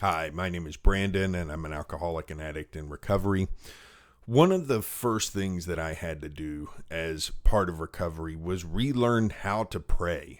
Hi, my name is Brandon, and I'm an alcoholic and addict in recovery. One of the first things that I had to do as part of recovery was relearn how to pray.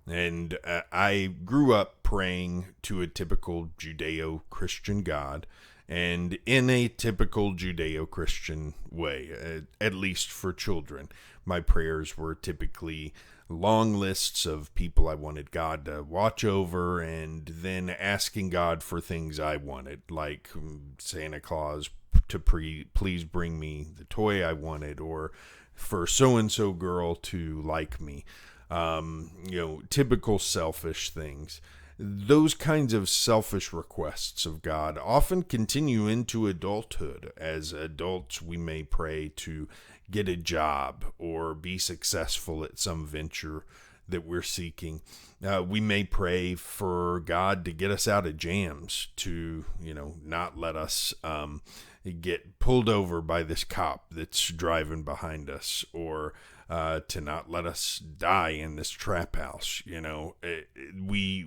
And I grew up praying to a typical Judeo-Christian God, and in a typical Judeo-Christian way, at least for children. My prayers were typically long lists of people I wanted God to watch over, and then asking God for things I wanted, like Santa Claus to please bring me the toy I wanted, or for so-and-so girl to like me. Typical selfish things. Those kinds of selfish requests of God often continue into adulthood. As adults, we may pray to get a job or be successful at some venture that we're seeking. We may pray for God to get us out of jams, to, not let us get pulled over by this cop that's driving behind us, or to not let us die in this trap house. We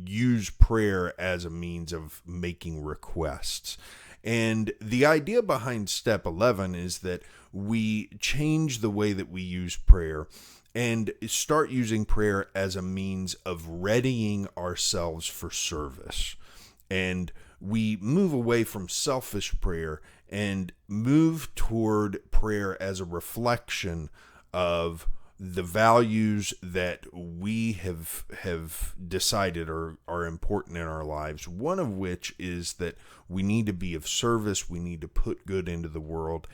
use prayer as a means of making requests. And the idea behind step 11 is that we change the way that we use prayer and start using prayer as a means of readying ourselves for service. And we move away from selfish prayer and move toward prayer as a reflection of the values that we have decided are important in our lives. One of which is that we need to be of service, we need to put good into the world,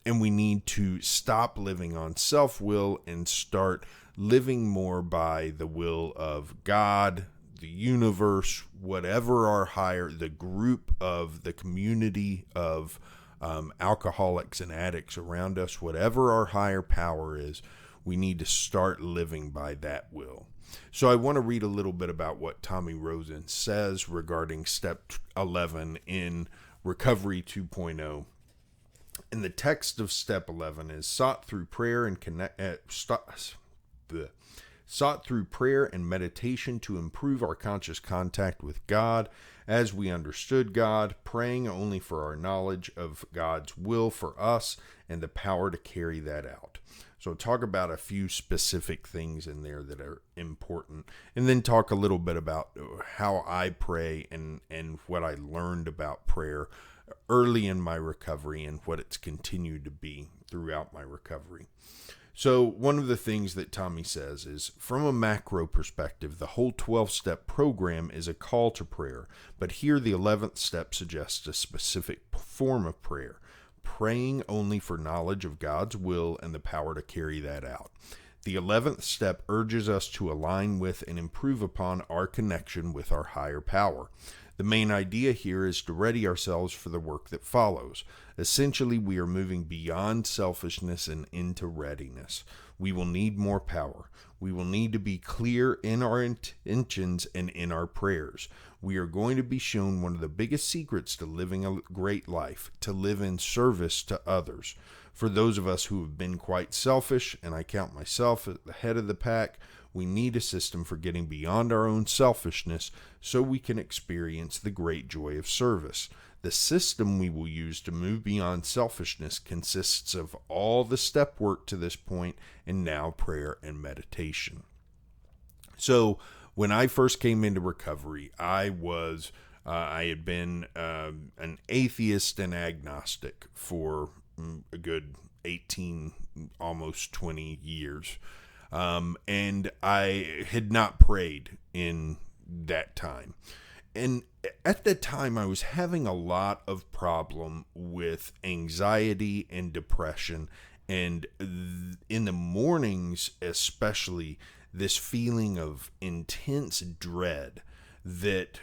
and we need to stop living on self-will and start living more by the will of God, the universe, whatever the group of the community of alcoholics and addicts around us, whatever our higher power is. We need to start living by that will. So I want to read a little bit about what Tommy Rosen says regarding step 11 in Recovery 2.0. And the text of step 11 is sought through prayer and meditation to improve our conscious contact with God as we understood God, praying only for our knowledge of God's will for us and the power to carry that out. So talk about a few specific things in there that are important, and then talk a little bit about how I pray and what I learned about prayer early in my recovery and what it's continued to be throughout my recovery. So one of the things that Tommy says is, from a macro perspective, the whole 12-step program is a call to prayer, but here the 11th step suggests a specific form of prayer, praying only for knowledge of God's will and the power to carry that out. The 11th step urges us to align with and improve upon our connection with our higher power. The main idea here is to ready ourselves for the work that follows. Essentially, we are moving beyond selfishness and into readiness. We will need more power. We will need to be clear in our intentions and in our prayers. We are going to be shown one of the biggest secrets to living a great life, to live in service to others. For those of us who have been quite selfish, and I count myself at the head of the pack, we need a system for getting beyond our own selfishness so we can experience the great joy of service. The system we will use to move beyond selfishness consists of all the step work to this point and now prayer and meditation. So when I first came into recovery, I had been an atheist and agnostic for a good 18, almost 20 years. And I had not prayed in that time. And at that time, I was having a lot of problem with anxiety and depression. And in the mornings, especially, this feeling of intense dread that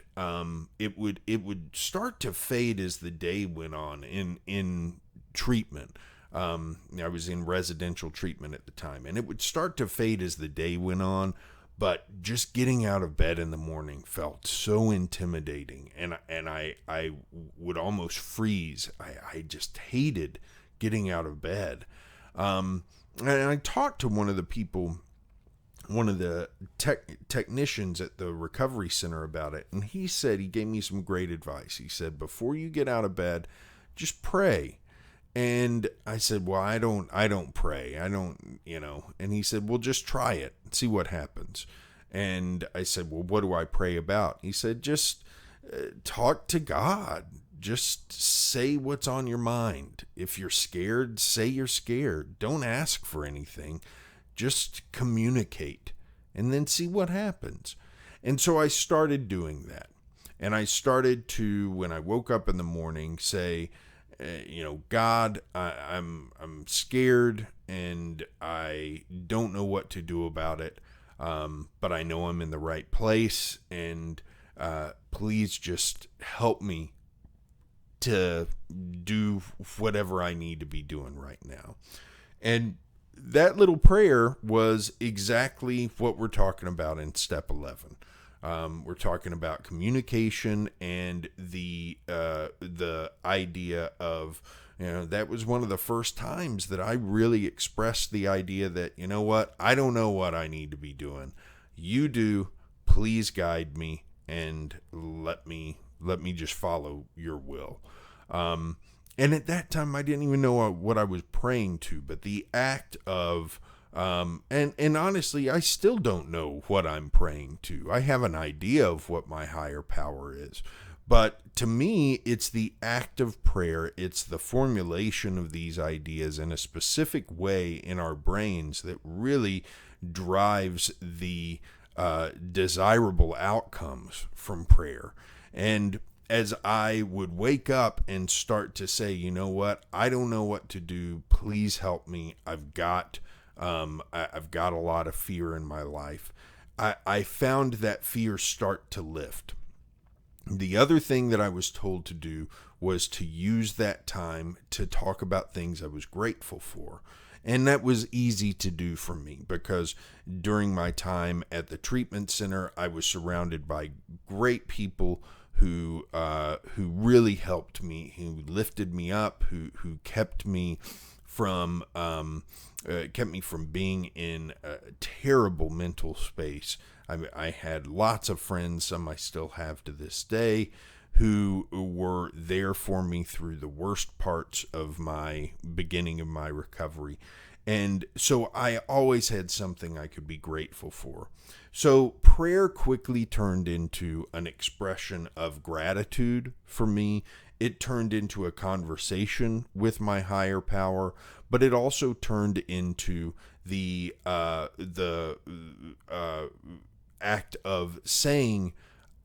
it would start to fade as the day went on in treatment. I was in residential treatment at the time, and it would start to fade as the day went on, but just getting out of bed in the morning felt so intimidating, and I would almost freeze. I just hated getting out of bed. And I talked to one of the people, one of the technicians at the recovery center about it. And he gave me some great advice. He said, before you get out of bed, just pray. And I said, well, I don't pray. I don't, and he said, well, just try it and see what happens. And I said, well, what do I pray about? He said, just talk to God. Just say what's on your mind. If you're scared, say you're scared. Don't ask for anything. Just communicate and then see what happens. And so I started doing that. And I started to, when I woke up in the morning, say, God, I'm scared and I don't know what to do about it. But I know I'm in the right place, and please just help me to do whatever I need to be doing right now. And that little prayer was exactly what we're talking about in step 11. We're talking about communication and the idea of, that was one of the first times that I really expressed the idea that, you know what, I don't know what I need to be doing. You do. Please guide me and let me just follow your will. And at that time, I didn't even know what I was praying to, but the act of, and honestly, I still don't know what I'm praying to. I have an idea of what my higher power is, but to me, it's the act of prayer. It's the formulation of these ideas in a specific way in our brains that really drives the desirable outcomes from prayer. And as I would wake up and start to say, you know what, I don't know what to do. Please help me. I've got a lot of fear in my life. I found that fear start to lift. The other thing that I was told to do was to use that time to talk about things I was grateful for. And that was easy to do for me because during my time at the treatment center, I was surrounded by great people who really helped me, who lifted me up, who kept me from being in a terrible mental space. I had lots of friends, some I still have to this day, who were there for me through the worst parts of my beginning of my recovery. And so I always had something I could be grateful for. So prayer quickly turned into an expression of gratitude for me. It turned into a conversation with my higher power, but it also turned into the act of saying,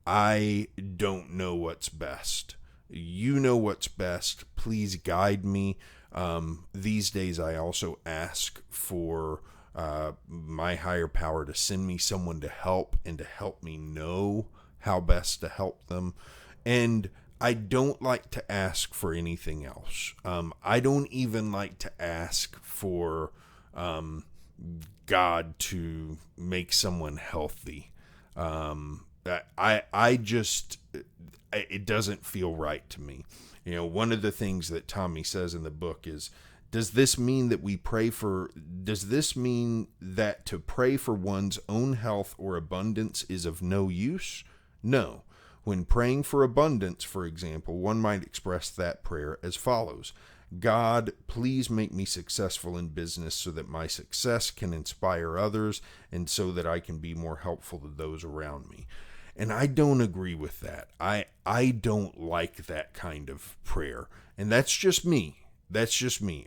I don't know what's best. You know what's best. Please guide me. These days, I also ask for my higher power to send me someone to help and to help me know how best to help them. And I don't like to ask for anything else. I don't even like to ask for God to make someone healthy. It doesn't feel right to me. One of the things that Tommy says in the book is, does this mean that to pray for one's own health or abundance is of no use? No. When praying for abundance, for example, one might express that prayer as follows: God, please make me successful in business so that my success can inspire others and so that I can be more helpful to those around me. And I don't agree with that. I don't like that kind of prayer. And that's just me.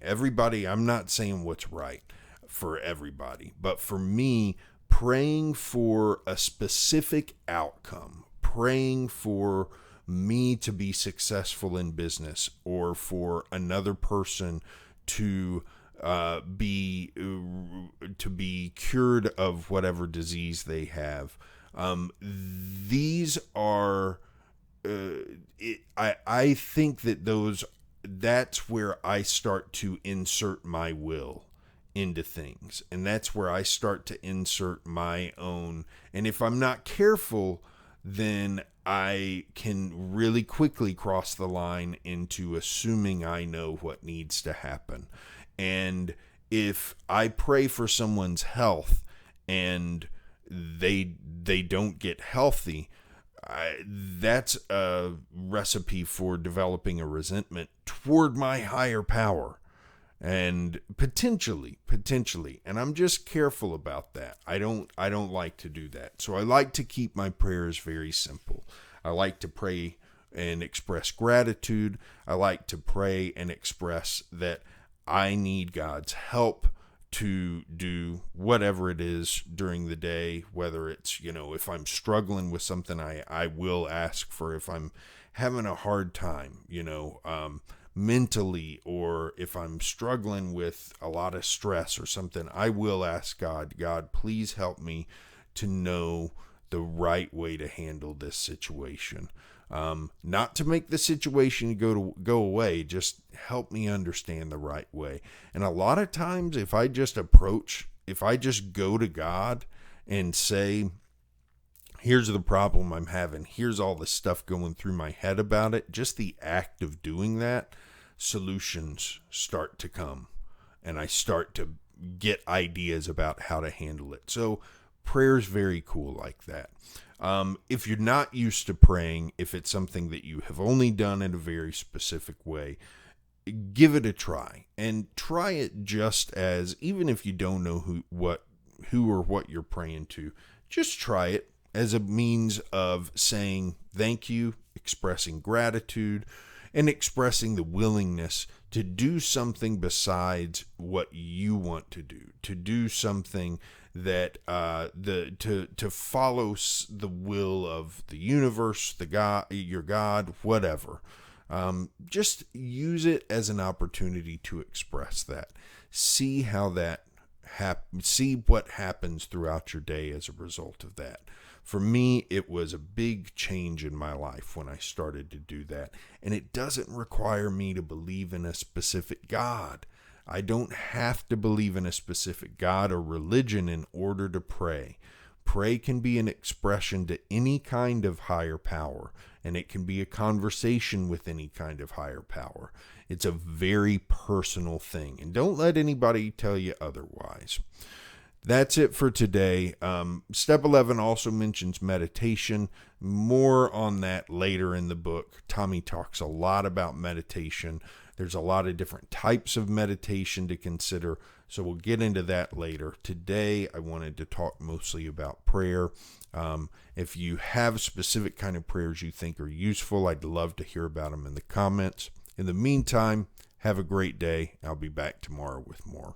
Everybody, I'm not saying what's right for everybody. But for me, praying for a specific outcome, praying for me to be successful in business or for another person to be cured of whatever disease they have, these are I think that that's where I start to insert my will into things, and that's where I start to insert my own, and if I'm not careful, then I can really quickly cross the line into assuming I know what needs to happen. And if I pray for someone's health and they don't get healthy, that's a recipe for developing a resentment toward my higher power. And potentially, and I'm just careful about that. I don't like to do that. So I like to keep my prayers very simple. I like to pray and express gratitude. I like to pray and express that I need God's help to do whatever it is during the day, whether it's, if I'm struggling with something, I will ask for, if I'm having a hard time, mentally, or if I'm struggling with a lot of stress or something, I will ask God, please help me to know the right way to handle this situation. Not to make the situation go away, just help me understand the right way. And a lot of times, if I just go to God and say, here's the problem I'm having, here's all the stuff going through my head about it, just the act of doing that, solutions start to come, and I start to get ideas about how to handle it. So prayer's very cool like that. If you're not used to praying, if it's something that you have only done in a very specific way, give it a try, and try it just as, even if you don't know who or what you're praying to, just try it as a means of saying thank you, expressing gratitude, and expressing the willingness to do something besides what you want to do something that to follow the will of the universe, the God, your God, whatever. Just use it as an opportunity to express that. See how that see what happens throughout your day as a result of that. For me, it was a big change in my life when I started to do that. And it doesn't require me to believe in a specific God. I don't have to believe in a specific God or religion in order to pray. Pray can be an expression to any kind of higher power, and it can be a conversation with any kind of higher power. It's a very personal thing, and don't let anybody tell you otherwise. That's it for today. Step 11 also mentions meditation. More on that later in the book. Tommy talks a lot about meditation. There's a lot of different types of meditation to consider, so we'll get into that later. Today, I wanted to talk mostly about prayer. If you have specific kind of prayers you think are useful, I'd love to hear about them in the comments. In the meantime, have a great day. I'll be back tomorrow with more.